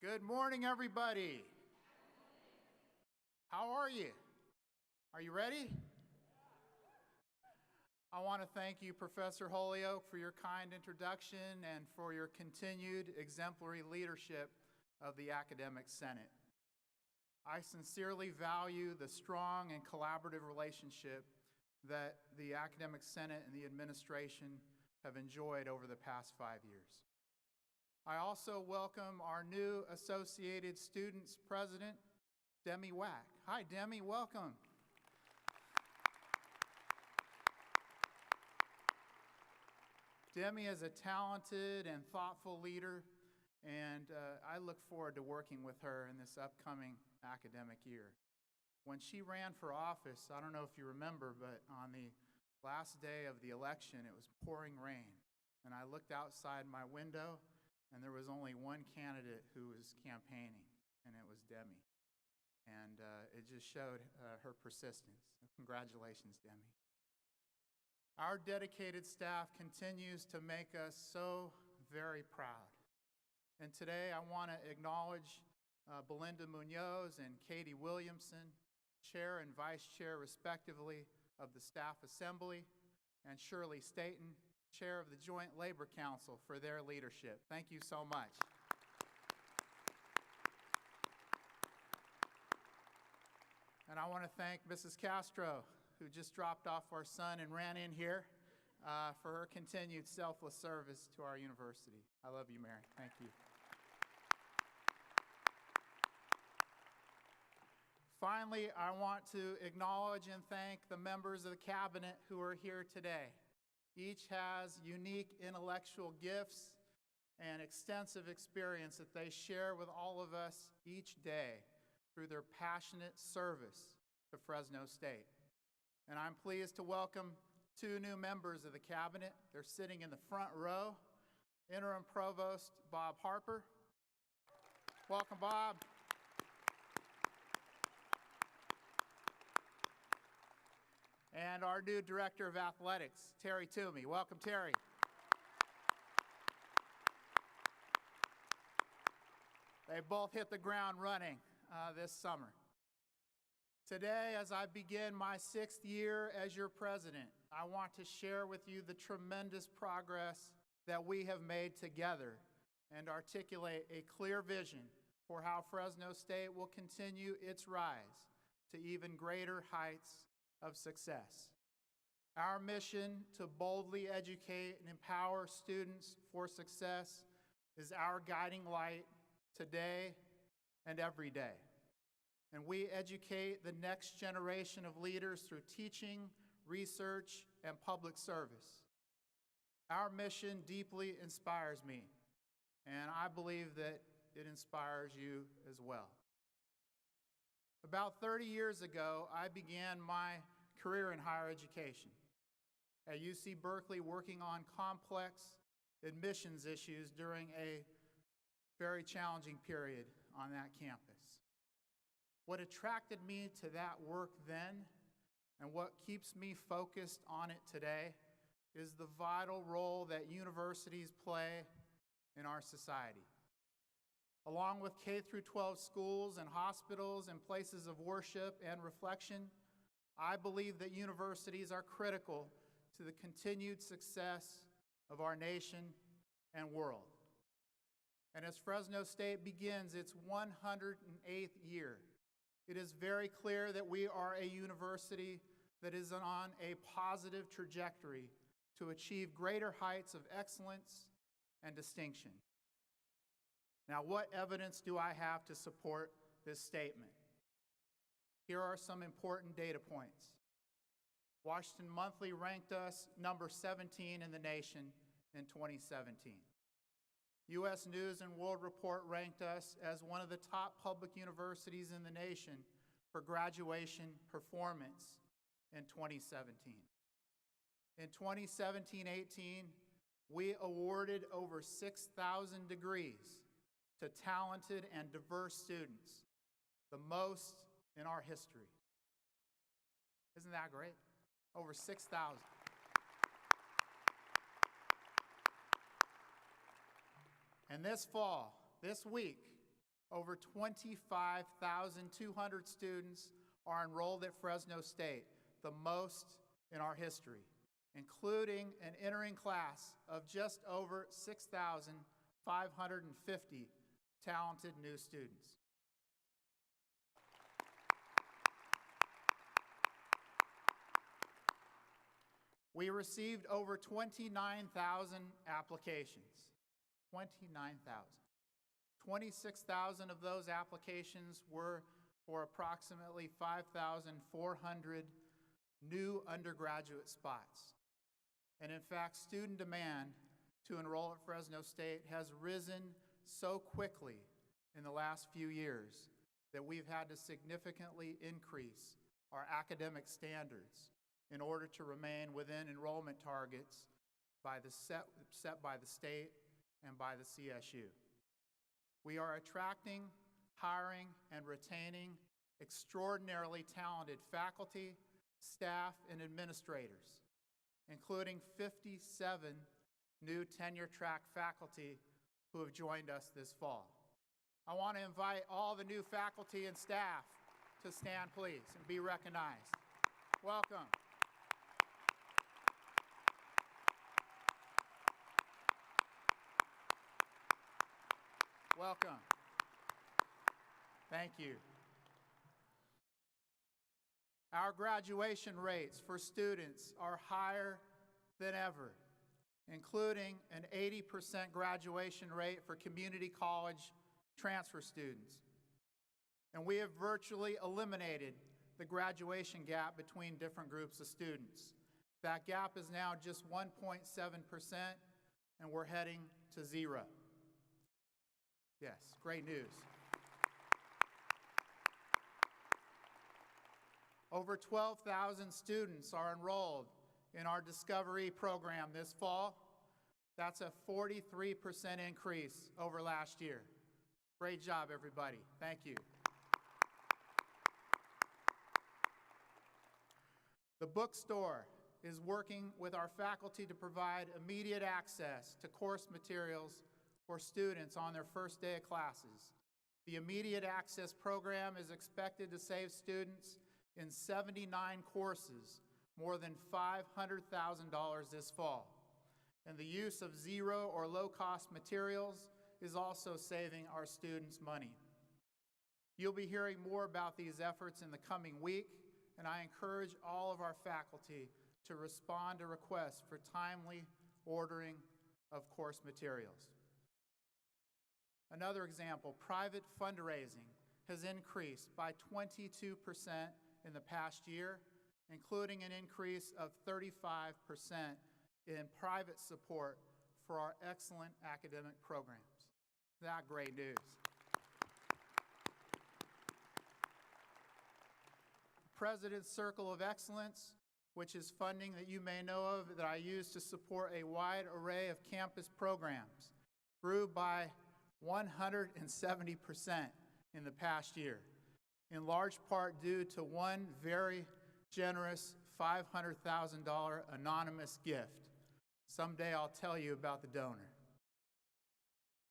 Good morning, everybody. How are you? Are you ready? I want to thank you, Professor Holyoke, for your kind introduction and for your continued exemplary leadership of the Academic Senate. I sincerely value the strong and collaborative relationship that the Academic Senate and the administration have enjoyed over the past 5 years. I also welcome our new Associated Students President, Demi Wack. Hi, Demi, welcome. Demi is a talented and thoughtful leader, and I look forward to working with her in this upcoming academic year. When she ran for office, I don't know if you remember, but on the last day of the election, it was pouring rain, and I looked outside my window, and there was only one candidate who was campaigning, and it was Demi. And it just showed her persistence. Congratulations, Demi. Our dedicated staff continues to make us so very proud. And today I want to acknowledge Belinda Munoz and Katie Williamson, Chair and Vice Chair respectively of the Staff Assembly, and Shirley Staten, Chair of the Joint Labor Council, for their leadership. Thank you so much. And I want to thank Mrs. Castro, who just dropped off our son and ran in here, for her continued selfless service to our university. I love you, Mary. Thank you. Finally, I want to acknowledge and thank the members of the cabinet who are here today. Each has unique intellectual gifts and extensive experience that they share with all of us each day through their passionate service to Fresno State. And I'm pleased to welcome two new members of the cabinet. They're sitting in the front row. Interim Provost Bob Harper. Welcome, Bob. And our new Director of Athletics, Terry Toomey. Welcome, Terry. They both hit the ground running this summer. Today, as I begin my 6th year as your president, I want to share with you the tremendous progress that we have made together and articulate a clear vision for how Fresno State will continue its rise to even greater heights of success. Our mission to boldly educate and empower students for success is our guiding light today and every day. And we educate the next generation of leaders through teaching, research, and public service. Our mission deeply inspires me, and I believe that it inspires you as well. About 30 years ago, I began my career in higher education at UC Berkeley, working on complex admissions issues during a very challenging period on that campus. What attracted me to that work then, and what keeps me focused on it today, is the vital role that universities play in our society. Along with K through 12 schools and hospitals and places of worship and reflection, I believe that universities are critical to the continued success of our nation and world. And as Fresno State begins its 108th year, it is very clear that we are a university that is on a positive trajectory to achieve greater heights of excellence and distinction. Now, what evidence do I have to support this statement? Here are some important data points. Washington Monthly ranked us number 17 in the nation in 2017. U.S. News and World Report ranked us as one of the top public universities in the nation for graduation performance in 2017. In 2017-18, we awarded over 6,000 degrees to talented and diverse students, the most in our history. Isn't that great? Over 6,000. And this fall, this week, Over 25,200 students are enrolled at Fresno State, the most in our history, including an entering class of just over 6,550 talented new students. We received over 29,000 applications. 29,000. 26,000 of those applications were for approximately 5,400 new undergraduate spots. And in fact, student demand to enroll at Fresno State has risen so quickly in the last few years that we've had to significantly increase our academic standards in order to remain within enrollment targets set by the state and by the CSU. We are attracting, hiring, and retaining extraordinarily talented faculty, staff, and administrators, including 57 new tenure-track faculty who have joined us this fall. I want to invite all the new faculty and staff to stand, please, and be recognized. Welcome. Welcome. Thank you. Our graduation rates for students are higher than ever, including an 80% graduation rate for community college transfer students. And we have virtually eliminated the graduation gap between different groups of students. That gap is now just 1.7%, and we're heading to zero. Yes, great news. Over 12,000 students are enrolled in our Discovery program this fall. That's a 43% increase over last year. Great job, everybody. Thank you. The bookstore is working with our faculty to provide immediate access to course materials for students on their first day of classes. The Immediate Access program is expected to save students in 79 courses more than $500,000 this fall. And the use of zero or low-cost materials is also saving our students money. You'll be hearing more about these efforts in the coming week, and I encourage all of our faculty to respond to requests for timely ordering of course materials. Another example, private fundraising has increased by 22% in the past year, including an increase of 35% in private support for our excellent academic programs. That's great news. President's Circle of Excellence, which is funding that you may know of that I use to support a wide array of campus programs, grew by 170% in the past year, in large part due to one very generous $500,000 anonymous gift. Someday I'll tell you about the donor.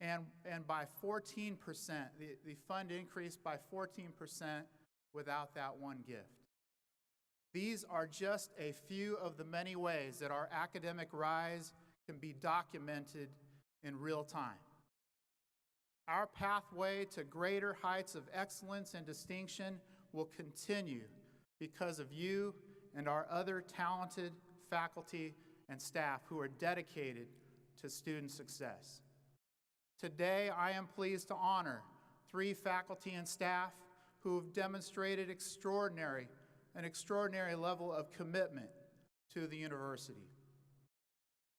And by 14%, the fund increased by 14% without that one gift. These are just a few of the many ways that our academic rise can be documented in real time. Our pathway to greater heights of excellence and distinction will continue because of you and our other talented faculty and staff who are dedicated to student success. Today, I am pleased to honor 3 faculty and staff who have demonstrated an extraordinary level of commitment to the university.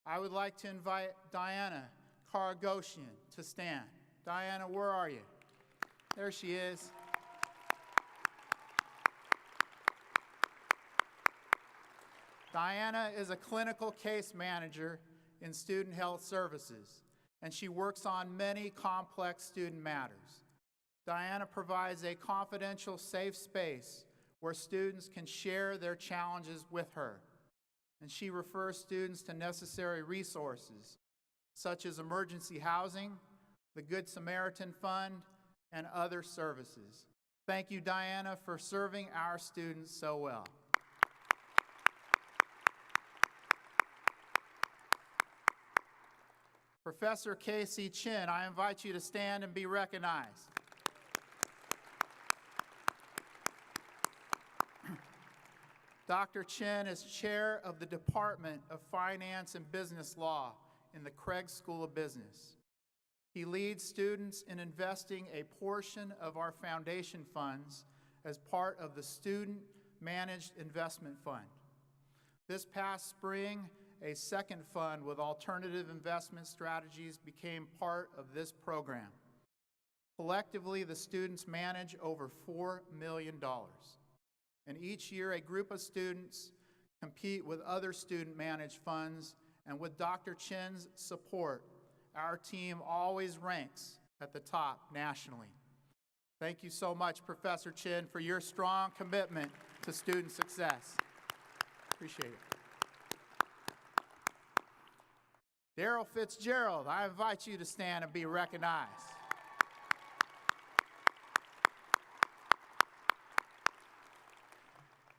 I would like to invite Diana Karagosian to stand. Diana, where are you? There she is. Diana is a clinical case manager in student health services, and she works on many complex student matters. Diana provides a confidential, safe space where students can share their challenges with her, and she refers students to necessary resources, such as emergency housing, the Good Samaritan Fund, and other services. Thank you, Diana, for serving our students so well. Professor Casey Chin, I invite you to stand and be recognized. Dr. Chin is chair of the Department of Finance and Business Law in the Craig School of Business. He leads students in investing a portion of our foundation funds as part of the Student Managed Investment Fund. This past spring, a second fund with alternative investment strategies became part of this program. Collectively, the students manage over $4 million. And each year, a group of students compete with other student-managed funds, and with Dr. Chin's support, our team always ranks at the top nationally. Thank you so much, Professor Chin, for your strong commitment to student success. Appreciate it. Daryl Fitzgerald, I invite you to stand and be recognized.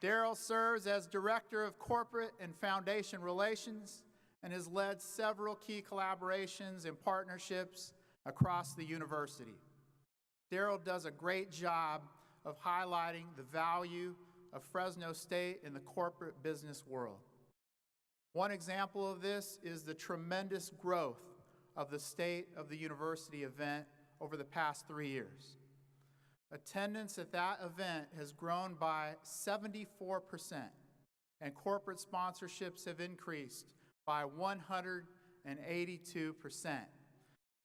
Daryl serves as Director of Corporate and Foundation Relations and has led several key collaborations and partnerships across the university. Daryl does a great job of highlighting the value of Fresno State in the corporate business world. One example of this is the tremendous growth of the State of the University event over the past 3 years. Attendance at that event has grown by 74%, and corporate sponsorships have increased by 182%.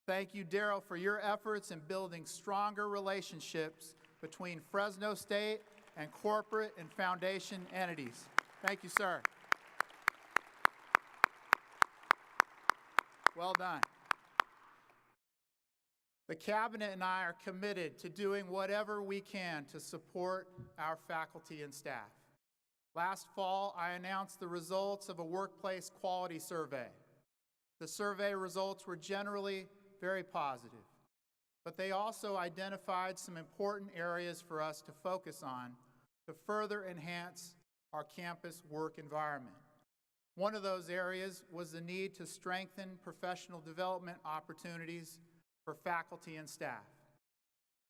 Thank you, Daryl, for your efforts in building stronger relationships between Fresno State and corporate and foundation entities. Thank you, sir. Well done. The Cabinet and I are committed to doing whatever we can to support our faculty and staff. Last fall, I announced the results of a workplace quality survey. The survey results were generally very positive, but they also identified some important areas for us to focus on to further enhance our campus work environment. One of those areas was the need to strengthen professional development opportunities for faculty and staff.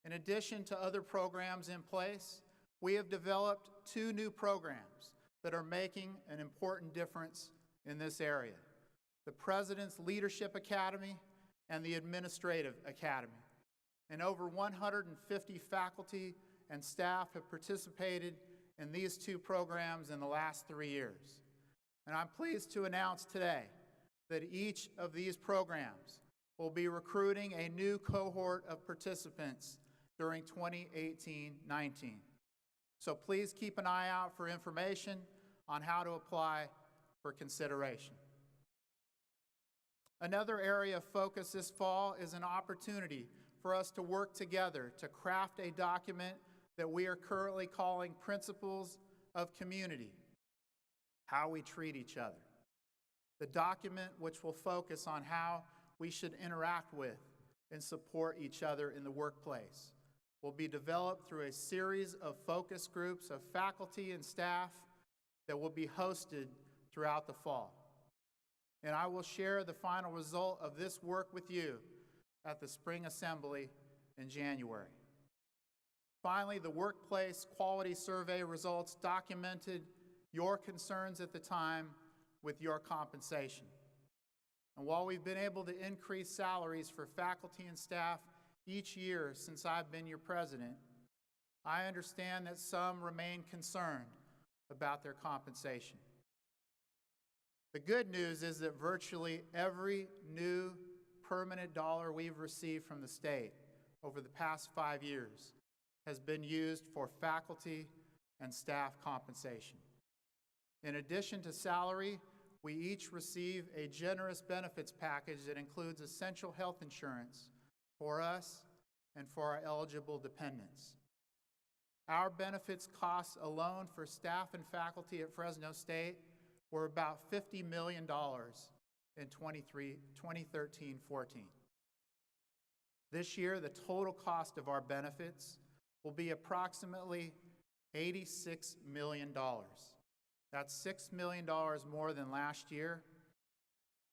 In addition to other programs in place, we have developed 2 new programs that are making an important difference in this area: the President's Leadership Academy and the Administrative Academy. And over 150 faculty and staff have participated in these 2 programs in the last 3 years. And I'm pleased to announce today that each of these programs will be recruiting a new cohort of participants during 2018-19. So please keep an eye out for information on how to apply for consideration. Another area of focus this fall is an opportunity for us to work together to craft a document that we are currently calling Principles of Community: How we treat each other. The document, which will focus on how we should interact with and support each other in the workplace, will be developed through a series of focus groups of faculty and staff that will be hosted throughout the fall. And I will share the final result of this work with you at the Spring Assembly in January. Finally, the Workplace Quality Survey results documented your concerns at the time with your compensation. And while we've been able to increase salaries for faculty and staff each year since I've been your president, I understand that some remain concerned about their compensation. The good news is that virtually every new permanent dollar we've received from the state over the past 5 years has been used for faculty and staff compensation. In addition to salary, we each receive a generous benefits package that includes essential health insurance for us and for our eligible dependents. Our benefits costs alone for staff and faculty at Fresno State were about $50 million in 2013-14. This year, the total cost of our benefits will be approximately $86 million. That's $6 million more than last year,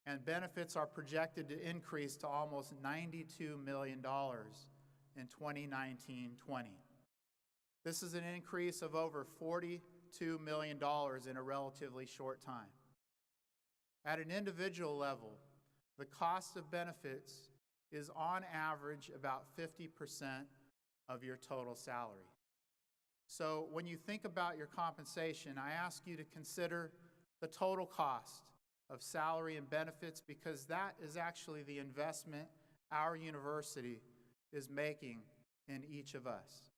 and benefits are projected to increase to almost $92 million in 2019-20. This is an increase of over $42 million in a relatively short time. At an individual level, the cost of benefits is on average about 50% of your total salary. So when you think about your compensation, I ask you to consider the total cost of salary and benefits, because that is actually the investment our university is making in each of us.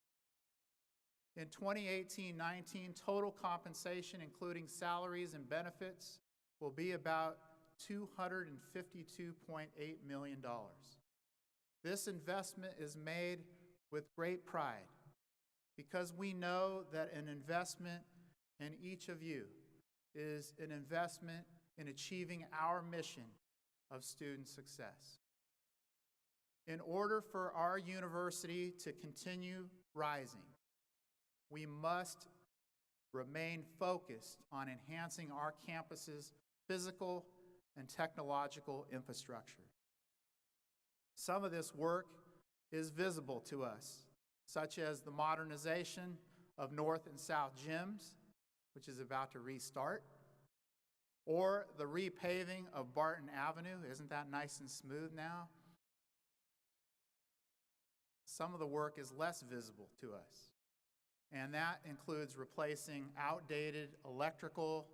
In 2018-19, total compensation, including salaries and benefits, will be about $252.8 million. This investment is made with great pride because we know that an investment in each of you is an investment in achieving our mission of student success. In order for our university to continue rising, we must remain focused on enhancing our campus's physical and technological infrastructure. Some of this work is visible to us, such as the modernization of North and South gyms, which is about to restart, or the repaving of Barton Avenue. Isn't that nice and smooth now? Some of the work is less visible to us, and that includes replacing outdated electrical,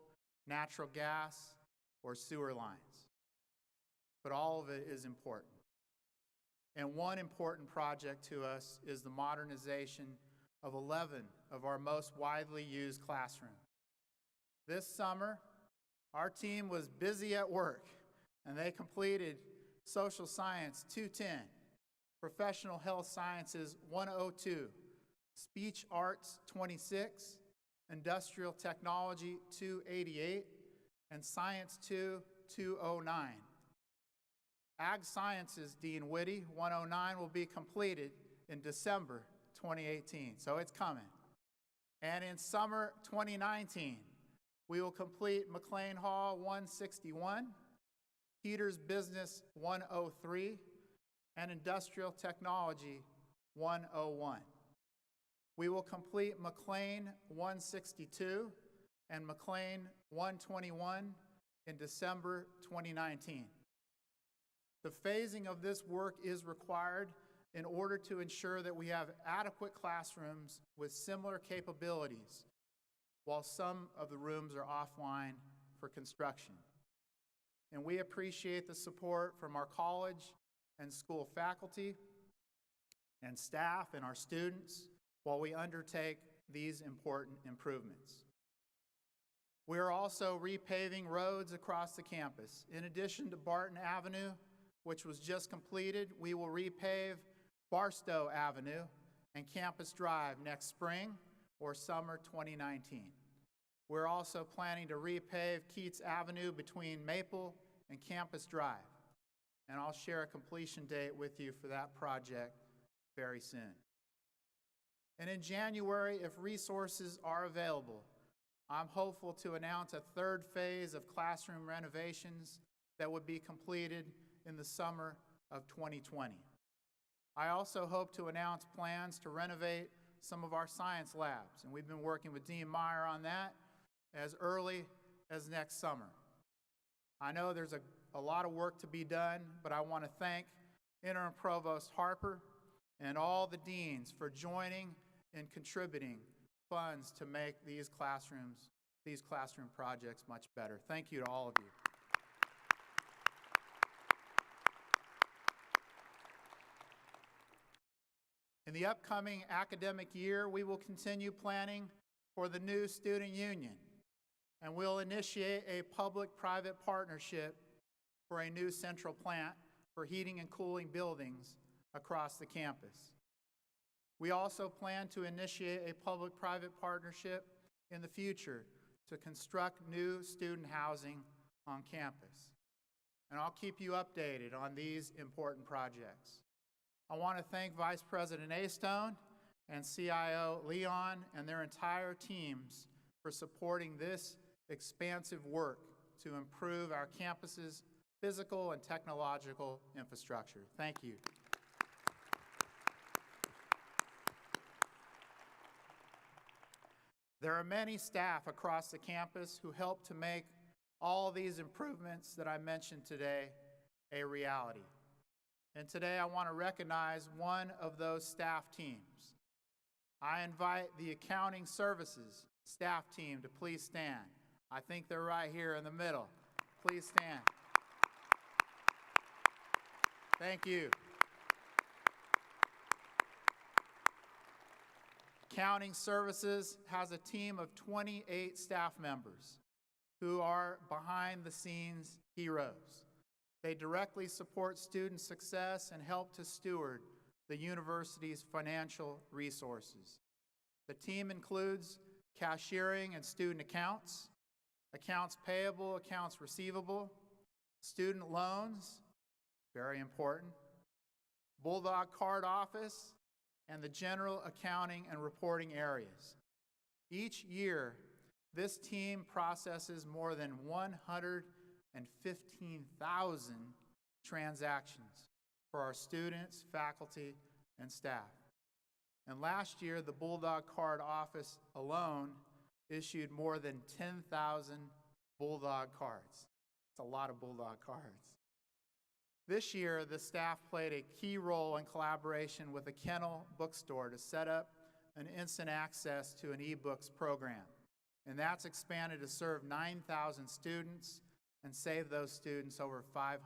natural gas, or sewer lines. But all of it is important. And one important project to us is the modernization of 11 of our most widely used classrooms. This summer, our team was busy at work, and they completed Social Science 210, Professional Health Sciences 102, Speech Arts 26, Industrial Technology 288, and Science 209. Ag Sciences Dean Whitty 109 will be completed in December 2018, so it's coming. And in summer 2019, we will complete McLean Hall 161, Peters Business 103, and Industrial Technology 101. We will complete McLean 162 and McLean 121 in December 2019. The phasing of this work is required in order to ensure that we have adequate classrooms with similar capabilities, while some of the rooms are offline for construction. And we appreciate the support from our college and school faculty and staff and our students while we undertake these important improvements. We are also repaving roads across the campus. In addition to Barton Avenue, which was just completed, we will repave Barstow Avenue and Campus Drive next spring or summer 2019. We're also planning to repave Keats Avenue between Maple and Campus Drive, and I'll share a completion date with you for that project very soon. And in January, if resources are available, I'm hopeful to announce a third phase of classroom renovations that would be completed in the summer of 2020. I also hope to announce plans to renovate some of our science labs, and we've been working with Dean Meyer on that as early as next summer. I know there's a lot of work to be done, but I want to thank Interim Provost Harper and all the deans for joining and contributing funds to make these classroom projects much better. Thank you to all of you. In the upcoming academic year, we will continue planning for the new student union, and we'll initiate a public-private partnership for a new central plant for heating and cooling buildings across the campus. We also plan to initiate a public-private partnership in the future to construct new student housing on campus. And I'll keep you updated on these important projects. I want to thank Vice President Astone and CIO Leon and their entire teams for supporting this expansive work to improve our campus's physical and technological infrastructure. Thank you. There are many staff across the campus who help to make all these improvements that I mentioned today a reality. And today I want to recognize one of those staff teams. I invite the Accounting Services staff team to please stand. I think they're right here in the middle. Please stand. Thank you. Accounting Services has a team of 28 staff members who are behind-the-scenes heroes. They directly support student success and help to steward the university's financial resources. The team includes cashiering and student accounts, accounts payable, accounts receivable, student loans, very important, Bulldog Card Office, and the general accounting and reporting areas. Each year, this team processes more than 115,000 transactions for our students, faculty, and staff. And last year, the Bulldog Card Office alone issued more than 10,000 Bulldog cards. It's a lot of Bulldog cards. This year, the staff played a key role in collaboration with a Kennel bookstore to set up an instant access to an eBooks program. And that's expanded to serve 9,000 students and save those students over $500,000.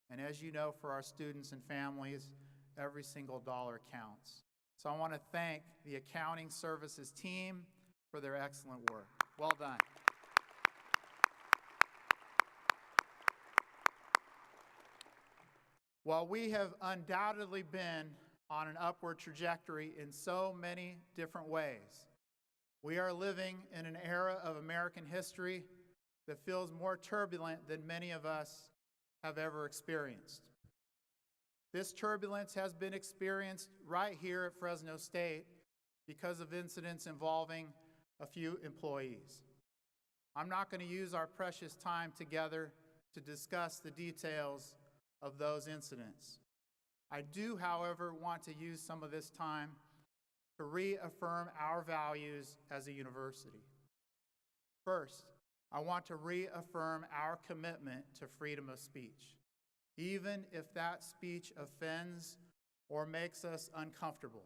And as you know, for our students and families, every single dollar counts. So I want to thank the Accounting Services team for their excellent work. Well done. While we have undoubtedly been on an upward trajectory in so many different ways, we are living in an era of American history that feels more turbulent than many of us have ever experienced. This turbulence has been experienced right here at Fresno State because of incidents involving a few employees. I'm not going to use our precious time together to discuss the details of those incidents. I do, however, want to use some of this time to reaffirm our values as a university. First, I want to reaffirm our commitment to freedom of speech, even if that speech offends or makes us uncomfortable.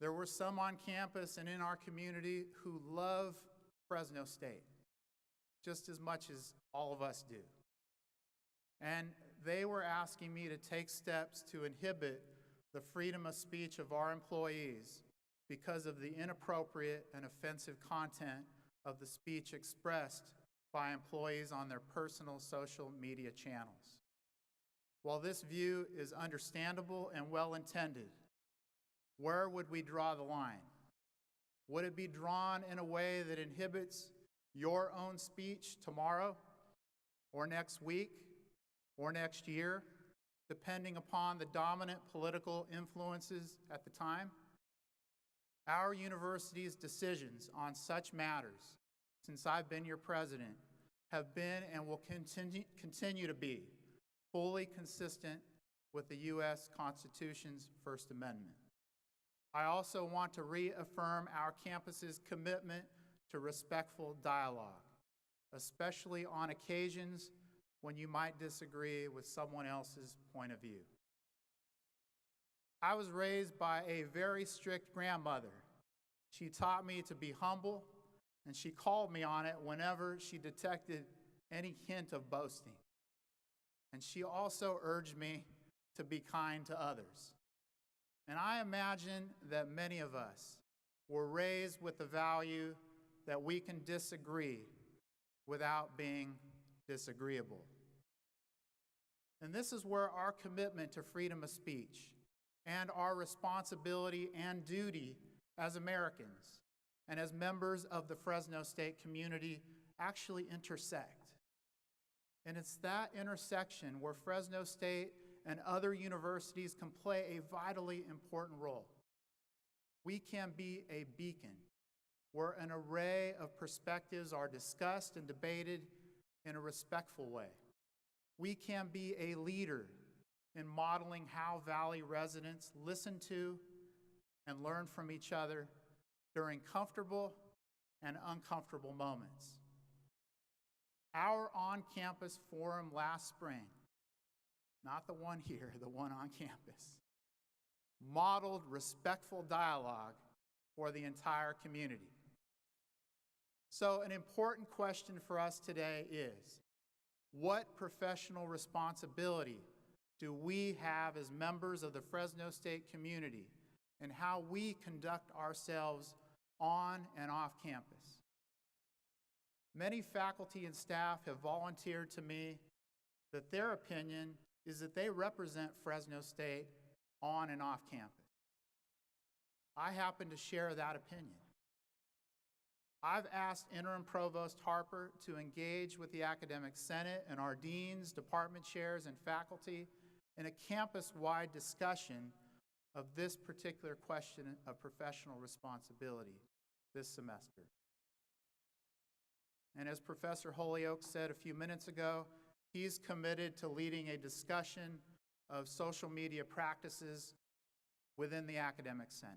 There were some on campus and in our community who love Fresno State just as much as all of us do. And they were asking me to take steps to inhibit the freedom of speech of our employees because of the inappropriate and offensive content of the speech expressed by employees on their personal social media channels. While this view is understandable and well-intended, where would we draw the line? Would it be drawn in a way that inhibits your own speech tomorrow, or next week, or next year, depending upon the dominant political influences at the time? Our university's decisions on such matters, since I've been your president, have been and will continue to be fully consistent with the U.S. Constitution's First Amendment. I also want to reaffirm our campus's commitment to respectful dialogue, especially on occasions when you might disagree with someone else's point of view. I was raised by a very strict grandmother. She taught me to be humble, and she called me on it whenever she detected any hint of boasting. And she also urged me to be kind to others. And I imagine that many of us were raised with the value that we can disagree without being disagreeable. And this is where our commitment to freedom of speech and our responsibility and duty as Americans and as members of the Fresno State community actually intersect. And it's that intersection where Fresno State and other universities can play a vitally important role. We can be a beacon where an array of perspectives are discussed and debated in a respectful way. We can be a leader in modeling how Valley residents listen to and learn from each other during comfortable and uncomfortable moments. Our on-campus forum last spring, not the one here, the one on campus, modeled respectful dialogue for the entire community. So an important question for us today is, what professional responsibility do we have as members of the Fresno State community in how we conduct ourselves on and off campus? Many faculty and staff have volunteered to me that their opinion is that they represent Fresno State on and off campus. I happen to share that opinion. I've asked Interim Provost Harper to engage with the Academic Senate and our deans, department chairs, and faculty in a campus-wide discussion of this particular question of professional responsibility this semester. And as Professor Holyoke said a few minutes ago, he's committed to leading a discussion of social media practices within the Academic Senate.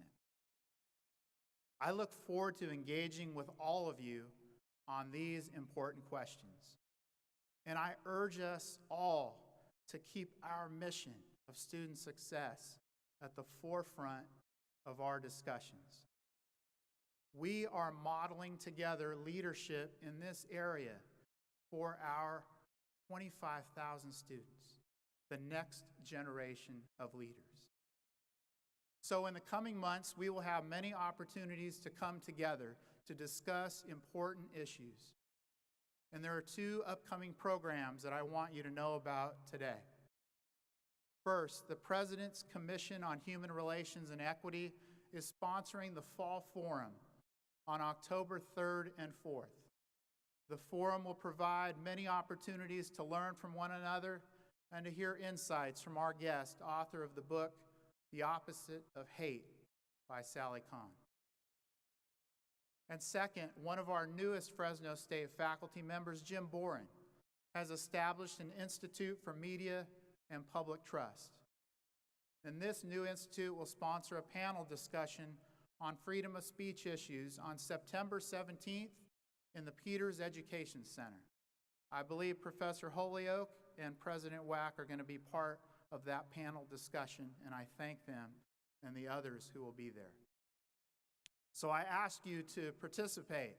I look forward to engaging with all of you on these important questions. And I urge us all to keep our mission of student success at the forefront of our discussions. We are modeling together leadership in this area for our 25,000 students, the next generation of leaders. So in the coming months, we will have many opportunities to come together to discuss important issues. And there are two upcoming programs that I want you to know about today. First, the President's Commission on Human Relations and Equity is sponsoring the Fall Forum on October 3rd and 4th. The forum will provide many opportunities to learn from one another and to hear insights from our guest, author of the book, The Opposite of Hate by Sally Kahn. And second, one of our newest Fresno State faculty members, Jim Boren, has established an Institute for Media and Public Trust. And this new institute will sponsor a panel discussion on freedom of speech issues on September 17th in the Peters Education Center. I believe Professor Holyoke and President Wack are going to be part of that panel discussion, and I thank them and the others who will be there. So I ask you to participate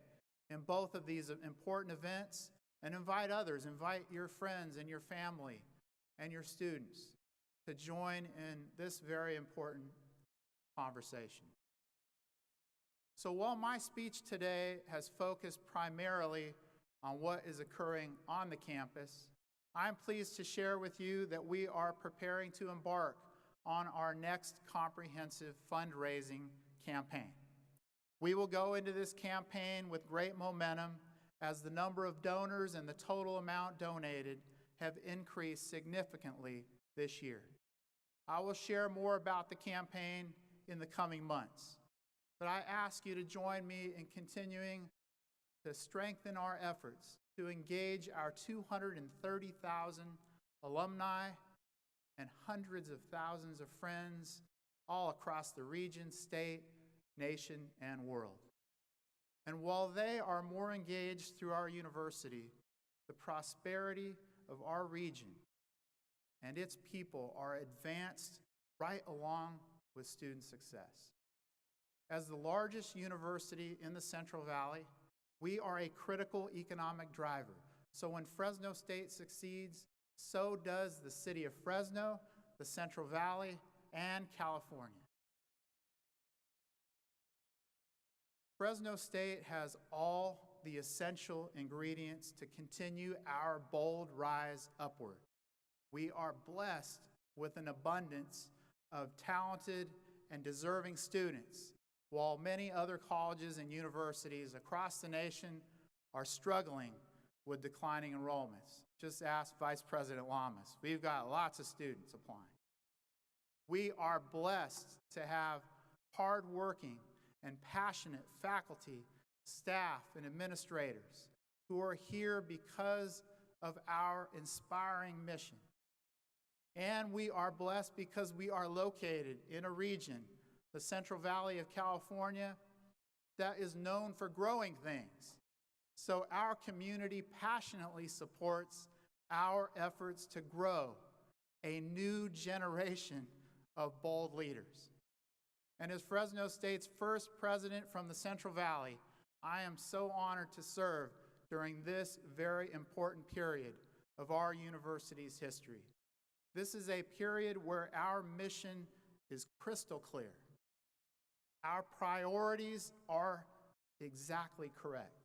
in both of these important events and invite others, invite your friends and your family and your students to join in this very important conversation. So while my speech today has focused primarily on what is occurring on the campus, I'm pleased to share with you that we are preparing to embark on our next comprehensive fundraising campaign. We will go into this campaign with great momentum as the number of donors and the total amount donated have increased significantly this year. I will share more about the campaign in the coming months, but I ask you to join me in continuing to strengthen our efforts to engage our 230,000 alumni and hundreds of thousands of friends all across the region, state, nation, and world. And while they are more engaged through our university, the prosperity of our region and its people are advanced right along with student success. As the largest university in the Central Valley, we are a critical economic driver. So when Fresno State succeeds, so does the city of Fresno, the Central Valley, and California. Fresno State has all the essential ingredients to continue our bold rise upward. We are blessed with an abundance of talented and deserving students, while many other colleges and universities across the nation are struggling with declining enrollments. Just ask Vice President Lamas. We've got lots of students applying. We are blessed to have hardworking and passionate faculty, staff, and administrators who are here because of our inspiring mission. And we are blessed because we are located in a region, the Central Valley of California, that is known for growing things. So our community passionately supports our efforts to grow a new generation of bold leaders. And as Fresno State's first president from the Central Valley, I am so honored to serve during this very important period of our university's history. This is a period where our mission is crystal clear. Our priorities are exactly correct.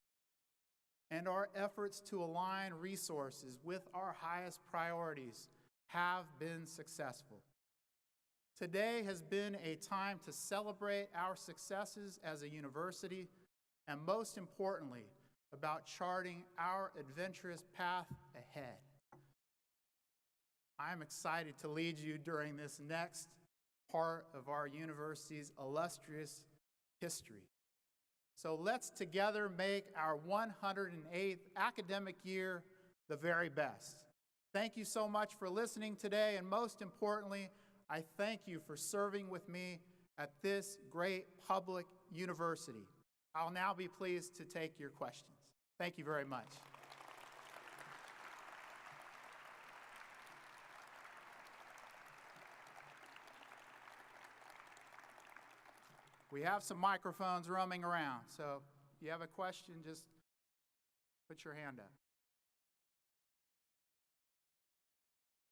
And our efforts to align resources with our highest priorities have been successful. Today has been a time to celebrate our successes as a university, and most importantly, about charting our adventurous path ahead. I'm excited to lead you during this next part of our university's illustrious history. So let's together make our 108th academic year the very best. Thank you so much for listening today, and most importantly, I thank you for serving with me at this great public university. I'll now be pleased to take your questions. Thank you very much. We have some microphones roaming around, so if you have a question, just put your hand up.